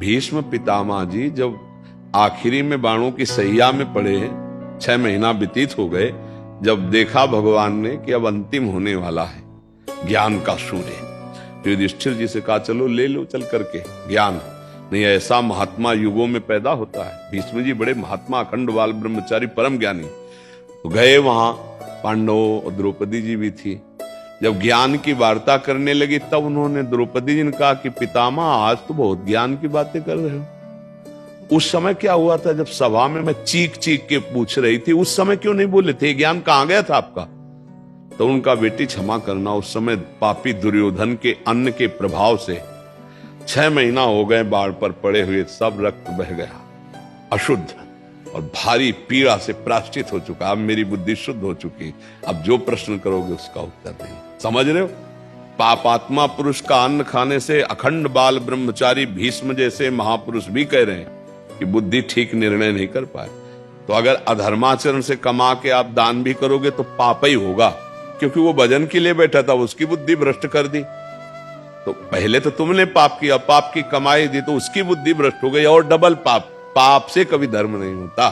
भीष्म पितामह जी जब आखिरी में बाणों की सैया में पड़े, 6 महीना व्यतीत हो गए, जब देखा भगवान ने कि अब अंतिम होने वाला है ज्ञान का सूर्य, तो युधिष्ठिर जी से कहा चलो ले लो चल करके ज्ञान, नहीं ऐसा महात्मा युगों में पैदा होता है। भीष्म जी बड़े महात्मा, अखंड बाल ब्रह्मचारी, परम ज्ञानी। तो गए वहां, पांडव और द्रौपदी जी भी थी। जब ज्ञान की वार्ता करने लगी तब उन्होंने द्रौपदी जी ने कहा कि पितामह आज तो बहुत ज्ञान की बातें कर रहे हो। उस समय क्या हुआ था जब सभा में मैं चीख चीख के पूछ रही थी, उस समय क्यों नहीं बोले थे? ज्ञान कहां गया था आपका? तो उनका बेटी क्षमा करना, उस समय पापी दुर्योधन के अन्न के प्रभाव से 6 महीना हो गए बाढ़ पर पड़े हुए, सब रक्त बह गया, अशुद्ध और भारी पीड़ा से प्राश्चित हो चुका। अब मेरी बुद्धि शुद्ध हो चुकी, अब जो प्रश्न करोगे उसका उत्तर नहीं। समझ रहे हो? पापात्मा पुरुष का अन्न खाने से अखंड बाल ब्रह्मचारी भीष्म जैसे महापुरुष भी कह रहे हैं कि बुद्धि ठीक निर्णय नहीं कर पाए। तो अगर अधर्माचरण से कमा के आप दान भी करोगे तो पाप ही होगा, क्योंकि वो भजन के लिए बैठा था, उसकी बुद्धि भ्रष्ट कर दी। तो पहले तो तुमने पाप किया, पाप की कमाई दी तो उसकी बुद्धि भ्रष्ट हो गई, और डबल पाप। पाप से कभी धर्म नहीं होता।